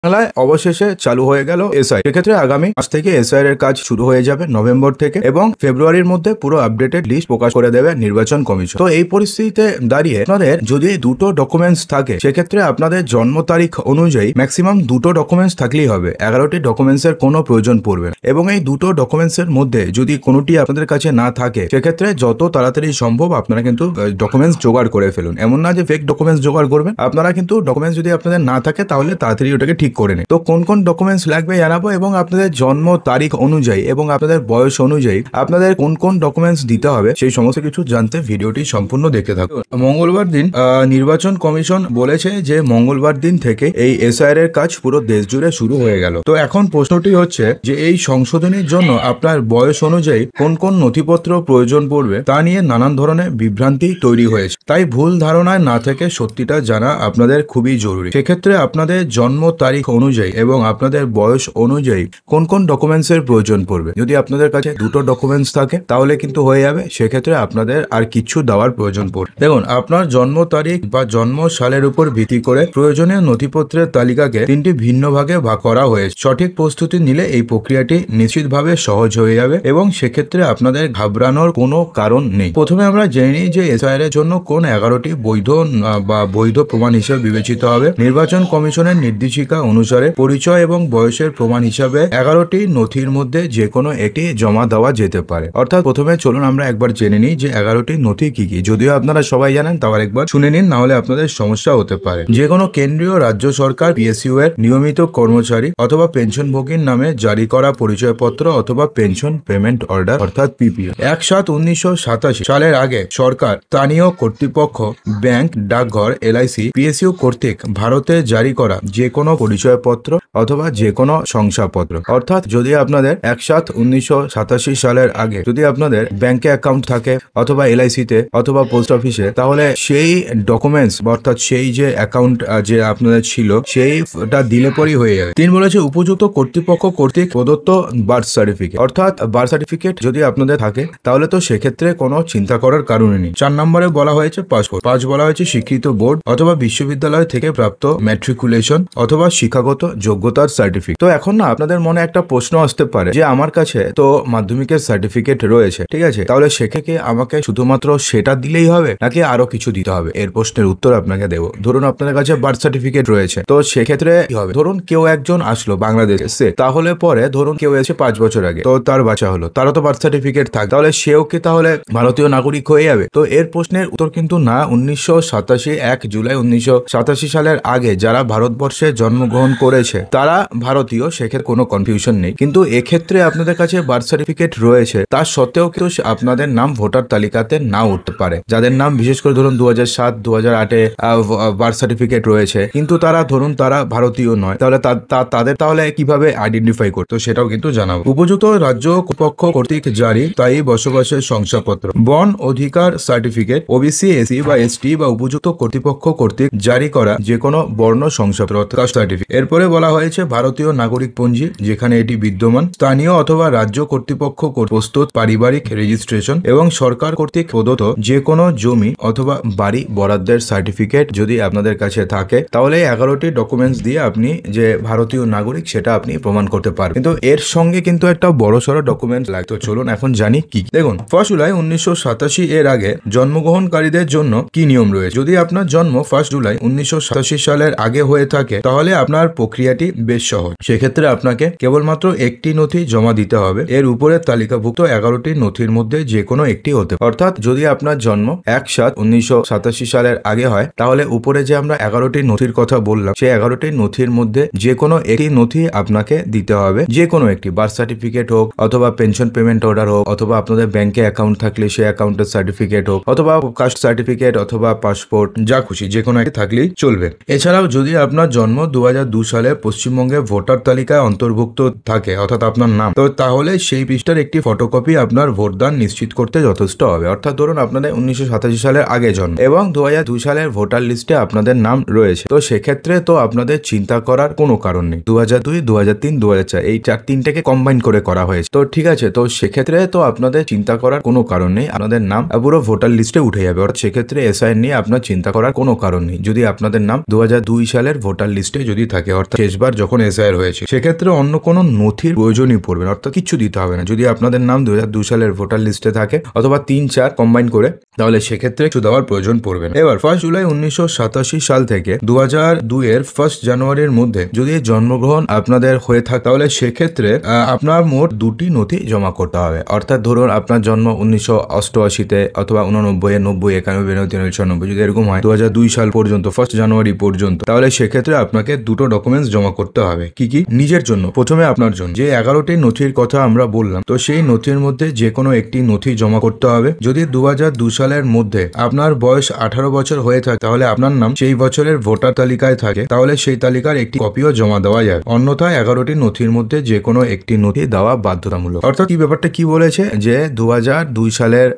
বাংলায় অবশেষে চালু হয়ে গেল এসআই। সেক্ষেত্রে আগামী মাস থেকে এসআই এর কাজ শুরু হয়ে যাবে নভেম্বর থেকে, এবং ফেব্রুয়ারির মধ্যে পুরো আপডেটেড লিস্ট প্রকাশ করে দেবে নির্বাচন কমিশন। তো এই পরিস্থিতিতে দাঁড়িয়ে আপনাদের যদি দুটো ডকুমেন্টস থাকে, সেক্ষেত্রে আপনাদের জন্ম তারিখ অনুযায়ী ম্যাক্সিমাম দুটো ডকুমেন্টস থাকলেই হবে, 11টি ডকুমেন্টস এর কোনো প্রয়োজন পড়বে না। এবং এই দুটো ডকুমেন্টস এর মধ্যে যদি কোনোটি আপনাদের কাছে না থাকে, সেক্ষেত্রে যত তাড়াতাড়ি সম্ভব আপনারা কিন্তু ডকুমেন্টস জোগাড় করে ফেলুন। এমন না যে ফেক ডকুমেন্টস জোগাড় করবেন, আপনারা কিন্তু ডকুমেন্টস যদি আপনাদের না থাকে তাহলে তাড়াতাড়ি ওটাকে ঠিক করে নিন। তো কোন কোন ডকুমেন্টস লাগবে জানাবো, এবং আপনাদের জন্ম তারিখ অনুযায়ী এবং আপনাদের বয়স অনুযায়ী আপনাদের কোন কোন ডকুমেন্টস দিতে হবে সেই সমস্ত কিছু জানতে ভিডিওটি সম্পূর্ণ দেখতে থাকুন। মঙ্গলবার দিন নির্বাচন কমিশন বলেছে যে মঙ্গলবার দিন থেকে এই এসআইআর এর কাজ পুরো দেশ জুড়ে শুরু হয়ে গেল। তো এখন প্রশ্নটি হচ্ছে যে এই সংশোধনীর জন্য আপনার বয়স অনুযায়ী কোন কোন নথিপত্র প্রয়োজন পড়বে তা নিয়ে নানান ধরনের বিভ্রান্তি তৈরি হয়েছে। তাই ভুল ধারণায় না থেকে সত্যিটা জানা আপনাদের খুবই জরুরি। সেক্ষেত্রে আপনাদের জন্ম তারিখ অনুযায়ী এবং আপনাদের বয়স অনুযায়ী কোন কোন ডকুমেন্টস এর প্রয়োজন পড়বে, যদি আপনাদের কাছে দুটো ডকুমেন্টস থাকে তাহলে কিন্তু হয়ে যাবে। সেক্ষেত্রে আপনাদের আর কিছু দেওয়ার প্রয়োজন পড়বে। দেখুন, আপনার জন্ম তারিখ বা জন্ম সালের উপর ভিত্তি করে প্রয়োজনীয় নথিপত্রের তালিকাকে তিনটি ভিন্ন ভাগে ভাগ করা হয়েছে। সঠিক প্রস্তুতি নিলে এই প্রক্রিয়াটি নিশ্চিতভাবে সহজ হয়ে যাবে এবং সেক্ষেত্রে আপনাদের ঘাবড়ানোর কোনো কারণ নেই। প্রথমে আমরা জেনে নিই যে এসআইআর এর জন্য কোন 11টি বৈধ প্রমাণ হিসেবে বিবেচিত হবে। নির্বাচন কমিশনের নির্দেশিকা অনুসারে পরিচয় এবং বয়সের প্রমাণ হিসাবে 11টি নথির মধ্যে যে কোনো একটি জমা দেওয়া যেতে পারে। অর্থাৎ প্রথমে চলুন আমরা একবার জেনে নিই যে 11টি নথি কি কি। যদিও আপনারা সবাই জানেন, তাও একবার শুনে নিন, না হলে আপনাদের সমস্যা হতে পারে। যে কোনো কেন্দ্রীয় রাজ্য সরকার পিএসইউ এর নিয়মিত কর্মচারী অথবা পেনশনভোগীর নামে জারি করা পরিচয়পত্র অথবা পেনশন পেমেন্ট অর্ডার অর্থাৎ পিপিও। 1/7/1987 সালের আগে সরকার, স্থানীয় কর্তৃপক্ষ, ব্যাংক, ডাকঘর, এলআইসি, পিএসইউ কর্তৃক ভারতে জারি করা যে কোনো পরিচয়পত্র অথবা যে কোনো শংসাপত্র। অর্থাৎ যদি আপনাদের 1/7/1987 সালের আগে যদি আপনাদের ব্যাংকে অ্যাকাউন্ট থাকে অথবা এলআইসিতে অথবা পোস্ট অফিসে, তাহলে সেই ডকুমেন্টস অর্থাৎ সেই যে অ্যাকাউন্ট যে আপনাদের ছিল সেইটা দিলে পরই হয়ে যাবে। 3 বলেছে উপযুক্ত কর্তৃপক্ষ কর্তৃক প্রদত্ত বার্থ সার্টিফিকেট। অর্থাৎ বার্থ সার্টিফিকেট যদি আপনাদের থাকে তাহলে তো সেক্ষেত্রে কোনো চিন্তা করার কারণে নেই। 4 নম্বরে বলা হয়েছে পাসপোর্ট। 5 বলা হয়েছে স্বীকৃত বোর্ড অথবা বিশ্ববিদ্যালয় থেকে প্রাপ্ত ম্যাট্রিকুলেশন অথবা শিক্ষাগত যোগ্যতার সার্টিফিকেট। তো এখন না আপনাদের মনে একটা প্রশ্ন আসতে পারে যে আমার কাছে তো মাধ্যমিকের সার্টিফিকেট রয়েছে, ঠিক আছে, তাহলে সেক্ষেত্রে আমাকে শুধুমাত্র সেটা দিলেই হবে নাকি আরো কিছু দিতে হবে? এর প্রশ্নের উত্তর আপনাকে দেবো। ধরুন আপনাদের কাছে বার্থ সার্টিফিকেট রয়েছে, তো সেক্ষেত্রে কি হবে? ধরুন কেউ একজন আসলো বাংলাদেশে, তাহলে পরে ধরুন কেউ এসে 5 বছর আগে, তো তার বাচ্চা হলো, তারও তো বার্থ সার্টিফিকেট থাকে, তাহলে সেও কি তাহলে ভারতীয় নাগরিক হয়ে যাবে? তো এর প্রশ্নের উত্তর কিন্তু না। 1 জুলাই 1987 সালের আগে যারা ভারতবর্ষে জন্মগ্রহণ করেছে তারা ভারতীয়, সেক্ষেত্রে কোনো কনফিউশন নেই। কিন্তু এক্ষেত্রে আপনাদের কাছে বার্থ সার্টিফিকেট রয়েছে, তার সত্ত্বেও কিন্তু আপনাদের নাম ভোটার তালিকাতে না উঠতে পারে। যাদের নাম বিশেষ করে ধরুন 2007 2008-এ বার্থ সার্টিফিকেট রয়েছে, কিন্তু তারা ধরুন তারা ভারতীয় নয়, তাহলে তাদের তাহলে কিভাবে আইডেন্টিফাই করতো সেটাও কিন্তু জানাবো। উপযুক্ত রাজ্য কর্তৃপক্ষ কর্তৃক জারি স্থায়ী বসবাসের শংসাপত্র, বন অধিকার সার্টিফিকেট, ওবিসি এসসি বা এসটি বা উপযুক্ত কর্তৃপক্ষ কর্তৃক জারি করা যে কোনো বর্ণ শংসাপত্র অর্থাৎ সার্টিফিকেট। এরপরে বলা হয়েছে ভারতীয় নাগরিক পঞ্জি যেখানে এটি বিদ্যমান, স্থানীয় অথবা রাজ্য কর্তৃপক্ষ প্রস্তুত পারিবারিক রেজিস্ট্রেশন এবং সরকার কর্তৃক প্রদত্ত যে কোনো জমি অথবা বাড়ি বরাদ্দের সার্টিফিকেট যদি আপনাদের কাছে থাকে, তাহলে 11টি ডকুমেন্টস দিয়ে আপনি যে ভারতীয় নাগরিক সেটা আপনি প্রমাণ করতে পারবেন। কিন্তু এর সঙ্গে কিন্তু একটা বড়সড় ডকুমেন্ট লাগে। তো চলুন এখন জানি কি। দেখুন, 1 জুলাই 1987 এর আগে জন্মগ্রহণকারীদের জন্য কি নিয়ম রয়েছে। যদি আপনার জন্ম 1 জুলাই 1987 সালের আগে হয়ে থাকে তাহলে আপনার প্রক্রিয়াটি বেশ সহজ। সেক্ষেত্রে আপনাকে কেবলমাত্র একটি নথি জমা দিতে হবে। এর উপরে তালিকাভুক্ত 11টি নথির মধ্যে যে কোনো একটি হতে, অর্থাৎ যদি আপনার জন্ম 1/7/1987 সালের আগে হয় তাহলে উপরে যে আমরা 11টি নথির কথা বললাম সেই 11টি নথির মধ্যে যে কোনো একটি নথি আপনাকে দিতে হবে। যে কোনো একটি বার্থ সার্টিফিকেট হোক অথবা পেনশন পেমেন্ট অর্ডার হোক অথবা আপনাদের ব্যাংকে অ্যাকাউন্ট থাকলে সেই অ্যাকাউন্টের সার্টিফিকেট হোক অথবা কাস্ট সার্টিফিকেট অথবা পাসপোর্ট, যা খুশি যে কোনো একটি থাকলেই চলবে। এছাড়াও যদি আপনার জন্ম 2002 সালে পশ্চিমবঙ্গে ভোটার তালিকায় অন্তর্ভুক্ত থাকে অর্থাৎ আপনার নাম, তো তাহলে সেই পৃষ্ঠার একটি ফটোকপি আপনার ভোটদান নিশ্চিত করতে যথেষ্ট হবে। অর্থাৎ ধরুন আপনাদের 1987 সালের আগে জন্ম এবং 2002 সালের ভোটার লিস্টে আপনাদের নাম রয়েছে, তো সেক্ষেত্রে তো আপনাদের চিন্তা করার কোনো কারণ নেই। 2002 2003 2004 এই 3টেকে কম্বাইন করে করা হয়েছে, তো ঠিক আছে। তো সেক্ষেত্রে তো আপনাদের চিন্তা করার কোনো কারণ নেই, আপনাদের নাম পুরো ভোটার লিস্টে উঠে যাবে। অর্থাৎ সেক্ষেত্রে এসআই নিয়ে আপনার চিন্তা করার কোনো কারণ নেই যদি আপনাদের নাম 2002 সালের ভোটার লিস্টে যদি থাকে, অর্থাৎ শেষবার প্রথমবার যখন এসআইআর হয়েছে, সেক্ষেত্রে অন্য কোনো নথির প্রয়োজনই পড়বে না, অর্থাৎ কিছু দিতে হবে না। যদি আপনাদের নাম 2002 সালের ভোটার লিস্টে থাকে অথবা 3-4 কম্বাইন করে, তাহলে সেক্ষেত্রে কিছু দেওয়ার প্রয়োজন পড়বে না। এবার 1 জুলাই 1987 সাল থেকে 2002 এর 1 জানুয়ারির মধ্যে যদি জন্মগ্রহণ আপনাদের হয়ে থাকে, তাহলে সেক্ষেত্রে আপনার মোট 2টি নথি জমা করতে হবে। অর্থাৎ ধরুন আপনার জন্ম 1988-তে অথবা 89, 90, 91, 93, 96 যদি এরকম হয় 2002 সাল পর্যন্ত 1 জানুয়ারি পর্যন্ত, তাহলে সেক্ষেত্রে আপনাকে দুটো ডকুমেন্টস জমা করতে হবে। কি কি? নিজের জন্য প্রথমে আপনার জন্য যে 11টি নথির কথা আমরা বললাম, তো সেই নথির মধ্যে যে কোনো একটি নথি জমা করতে হবে। যদি 2002 সালের মধ্যে আপনার বয়স 18 বছর হয়ে থাকে, তাহলে আপনার নাম সেই বছরের ভোটার তালিকায় থাকে, তাহলে সেই তালিকার একটি কপিও জমা দেওয়া যাবে। অন্যথায় 11টি নথির মধ্যে যে কোনো একটি নথি দেওয়া বাধ্যতামূলক। অর্থাৎ কি ব্যাপারটা কি বলেছে, যে 2002 সালের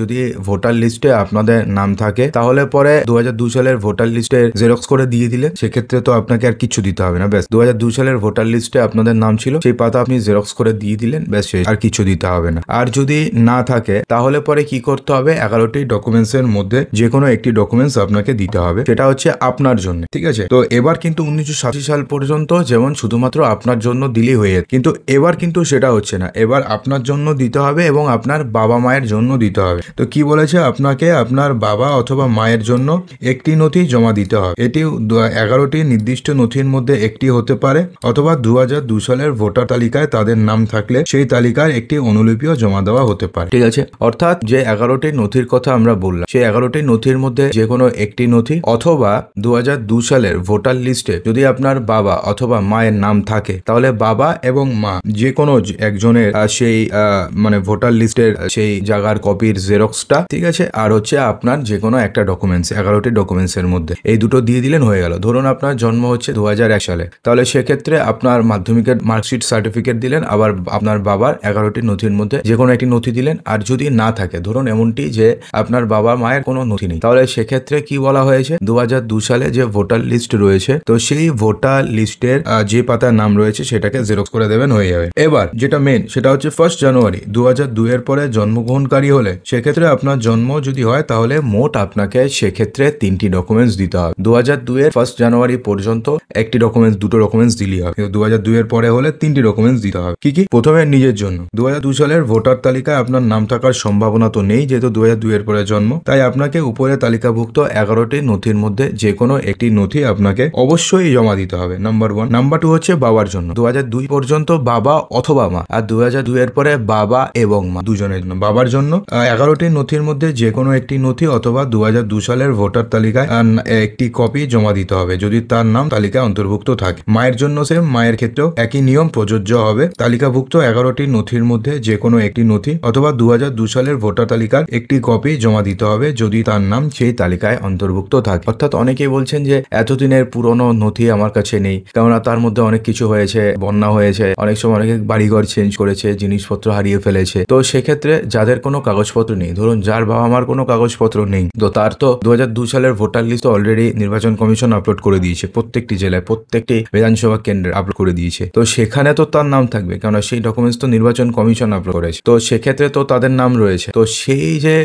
যদি ভোটার লিস্টে আপনাদের নাম থাকে, তাহলে পরে 2002 সালের ভোটার লিস্টে জেরক্স করে দিয়ে দিলে সেক্ষেত্রে তো আপনাকে আর কিছু দিতে হবে না। ব্যাস 2002 সালের ভোটার লিস্টে আপনাদের নাম ছিল, সেই পাতা আপনি জেরক্স করে দিয়ে দিলেন, ব্যাস শেষ, আর কিছু দিতে হবে না। আর যদি না থাকে, তাহলে পরে কি করতে হবে, 11টি ডকুমেন্টস এর মধ্যে যে কোনো একটি ডকুমেন্টস আপনাকে দিতে হবে, সেটা হচ্ছে আপনার জন্য। ঠিক আছে? তো এবার কিন্তু 1987 সাল পর্যন্ত যেমন শুধুমাত্র আপনার জন্য দিলেই হয়ে যেত, কিন্তু এবার কিন্তু সেটা হচ্ছে না। এবার আপনার জন্য দিতে হবে এবং আপনার বাবা মায়ের জন্য দিতে হবে। তো কি বলেছে, আপনাকে আপনার বাবা অথবা মায়ের জন্য একটি নথি জমা দিতে হবে। এটি 11টি নির্দিষ্ট নথির মধ্যে একটি হতে পারে, অথবা 2002 সালের ভোটার তালিকায় তাদের নাম থাকলে সেই তালিকার একটি অনুলিপিও জমা দেওয়া হতে পারে। ঠিক আছে? অর্থাৎ যে 11টি নথির কথা আমরা বললাম, সেই 11টি নথির মধ্যে যে কোনো একটি নথি, অথবা 2002 সালের ভোটার লিস্টে যদি আপনার বাবা অথবা মায়ের নাম থাকে, তাহলে বাবা এবং মা যে কোনো একজনের সেই মানে ভোটার লিস্টের সেই জায়গার কপির জেরক্সটা, ঠিক আছে, আর হচ্ছে আপনার যে কোনো একটা ডকুমেন্টস, 11টি ডকুমেন্টস এর মধ্যে এই দুটো দিয়ে দিলেন, হয়ে গেল। ধরুন আপনার জন্ম হচ্ছে 2001 সালে, তাহলে সেক্ষেত্রে আপনার মাধ্যমিকের মার্কশিট সার্টিফিকেট দিলেন, আবার আপনার বাবার 11টি নথির মধ্যে যে কোনো একটি নথি দিলেন। আর যদি না থাকে, ধরুন এমনটি যে আপনার বাবা মায়ের কোনো নথি নেই, তাহলে সেক্ষেত্রে কি বলা হয়েছে, 2002 সালে যে ভোটার লিস্ট রয়েছে, তো সেই ভোটার লিস্টের যে পাতার নাম রয়েছে সেটাকে জেরক্স করে দেবেন, হয়ে যাবে। এবার যেটা মেন, সেটা হচ্ছে 1 জানুয়ারি 2002 এর পরে জন্মগ্রহণকারী হলে, সেক্ষেত্রে আপনার জন্ম যদি হয়, তাহলে মোট আপনাকে সেক্ষেত্রে 3টি ডকুমেন্টস দিতে হবে। 2002 এর 1 জানুয়ারি পর্যন্ত একটি ডকুমেন্টস, দুটো ডকুমেন্টস দিলেই হবে, কিন্তু 2002 এর পরে হলে 3টি ডকুমেন্টস দিতে হবে। কি কি? প্রথমে নিজের জন্য 2002 সালের ভোটার তালিকায় আপনার নাম থাকার সম্ভাবনা তো নেই, যেহেতু 2002 এর পরে জন্ম, তাই আপনাকে উপরে তালিকাভুক্ত 11টি নথির মধ্যে যে কোনো একটি নথি আপনাকে অবশ্যই জমা দিতে হবে, নাম্বার 1। নাম্বার 2 হচ্ছে বাবার জন্য, 2002 পর্যন্ত বাবা অথবা মা, আর 2002 এর পরে বাবা এবং মা দুজনের জন্য। বাবার জন্য 11টি নথির মধ্যে যে কোনো একটি নথি অথবা 2002 সালের ভোটার তালিকায় একটি কপি জমা দিতে হবে, যদি তার নাম তালিকায় অন্তর্ভুক্ত থাকে। মায়ের জন্য সেম, মায়ের ক্ষেত্রেও একই নিয়ম প্রযোজ্য হবে। তালিকাভুক্ত 11টি নথির মধ্যে যে কোনো একটি নথি অথবা 2002 সালের ভোটার তালিকার একটি কপি জমা দিতে হবে, যদি তার নাম সেই তালিকায় অন্তর্ভুক্ত থাকে। অর্থাৎ অনেকেই বলছেন যে এতদিনের পুরনো নথি আমার কাছে নেই, কেননা তার মধ্যে অনেক কিছু হয়েছে, বন্যা হয়েছে, অনেক সময় অনেকে বাড়িঘর চেঞ্জ করেছে, জিনিসপত্র হারিয়ে ফেলেছে। তো সেক্ষেত্রে যাদের কোনো কাগজপত্র নেই, ধরুন যার বাবা মার কোনো কাগজপত্র নেই, তো তার তো 2002 সালের ভোটার লিস্ট অলরেডি নির্বাচন কমিশন আপলোড করে দিয়েছে, প্রত্যেকটি জেলায় প্রত্যেকটি বিধানসভা কেন্দ্রে আপলোড করে দিয়েছে। তো সেখানে তো তার নাম থাকবে, কেননা সেই ডকুমেন্টস তো নির্বাচন কমিশন আপলোড করেছে, তো সেক্ষেত্রে তো তাদের নাম রয়েছে। তো সেই যে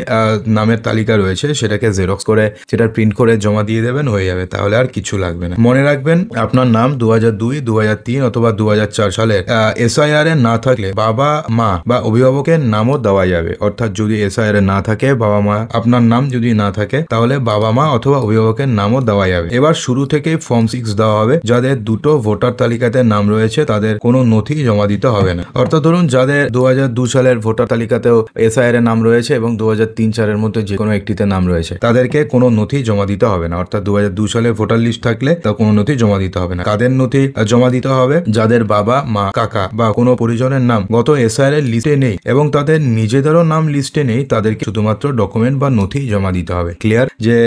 নামের তালিকা রয়েছে, সেটাকে জেরক্স করে সেটা প্রিন্ট করে জমা দিয়ে দেবেন, হয়ে যাবে, তাহলে আর কিছু লাগবে না। মনে রাখবেন, আপনার নাম 2002, 2003 অথবা 2004 সালের এসআইআর এ না থাকলে বাবা মা বা অভিভাবকের নামও দেওয়া যাবে। অর্থাৎ যদি এসআইআর এ না থাকে, বাবা মা, আপনার নাম যদি না থাকে, তাহলে বাবা মা অথবা অভিভাবকের নামও দেওয়া যাবে। এবার শুরু থেকেই ফর্ম 6 দেওয়া হবে। যাদের দুটো ভোটার তালিকাতে নাম রয়েছে, তাদের কোনো নথি জমা দিতে হবে না। অর্থাৎ ধরুন যাদের 2002 সালের ভোটার তালিকাতেও এসআইআর এর নাম রয়েছে এবং 2003-4 মধ্যে যে কোনো একটিতে নাম রয়েছে, তাদেরকে কোনো নথি জমা দিতে হবে না। অর্থাৎ 2002 সালের ভোটার লিস্ট থাকলে তা কোনো নথি জমা দিতে হবে না। কাদের নথি জমা দিতে হবে? যাদের বাবা মা কাকা বা কোনো পরিজনের নাম গত এসআইআর এর লিস্টে নেই এবং তাদের নিজেদেরও নাম লিস্টে নেই, তাদেরকে শুধুমাত্র ডকুমেন্ট বা নথি জমা দিতে হবে। ক্লিয়ার? যে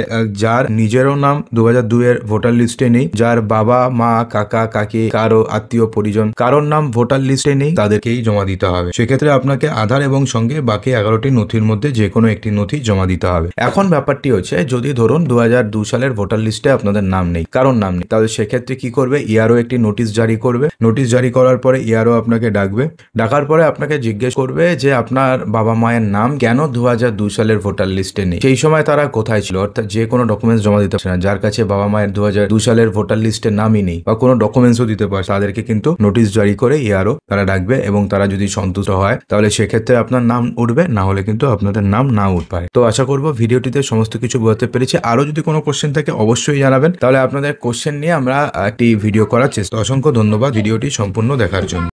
যার নিজেরও নাম 2002 এর ভোটার লিস্টে নেই, যার বাবা মা কাকা কাকি কারো আত্মীয় পরিজন কারোর নাম ভোটার লিস্টে নেই, তাদেরকেই জমা দিতে হবে। সেক্ষেত্রে আপনাকে আধার এবং সঙ্গে বাকি 11টি নথির মধ্যে যে কোনো একটি নথি জমা দিতে হবে। এখন ব্যাপারটি হচ্ছে, যদি ধরুন 2002 সালের ভোটার লিস্টে আপনাদের নাম নেই, কারোর নাম নেই, তাহলে সেক্ষেত্রে কি করবে? ইআরও একটি নোটিশ জারি করবে। নোটিশ জারি করার পরে ইআরও আপনাকে ডাকবে, ডাকার পরে আপনাকে জিজ্ঞেস করবে যে আপনার বাবা মায়ের নাম কেন 2002 সালের ভোটার লিস্টে নেই, সেই সময় তারা কোথায় ছিল, অর্থাৎ যে কোনো ডকুমেন্টস জমা দিতে পারছে না। যার কাছে বাবা মায়ের 2002 সালের ভোটার লিস্টে নামই নেই বা কোনো ডকুমেন্টসও দিতে পারে, তাদেরকে কিন্তু নোটিশ জারি করে ইয়ারও তারা ডাকবে এবং তারা যদি সন্তুষ্ট হয় তাহলে সেক্ষেত্রে আপনার নাম উঠবে, না হলে কিন্তু আপনাদের নাম না উঠতে পারে। তো আশা করবো ভিডিওটিতে সমস্ত কিছু বোঝাতে পেরেছি। আরো যদি কোনো কোশ্চেন থাকে অবশ্যই জানাবেন, তাহলে আপনাদের কোশ্চেন নিয়ে আমরা একটি ভিডিও করার চেষ্টা। অসংখ্য ধন্যবাদ ভিডিওটি সম্পূর্ণ দেখার জন্য।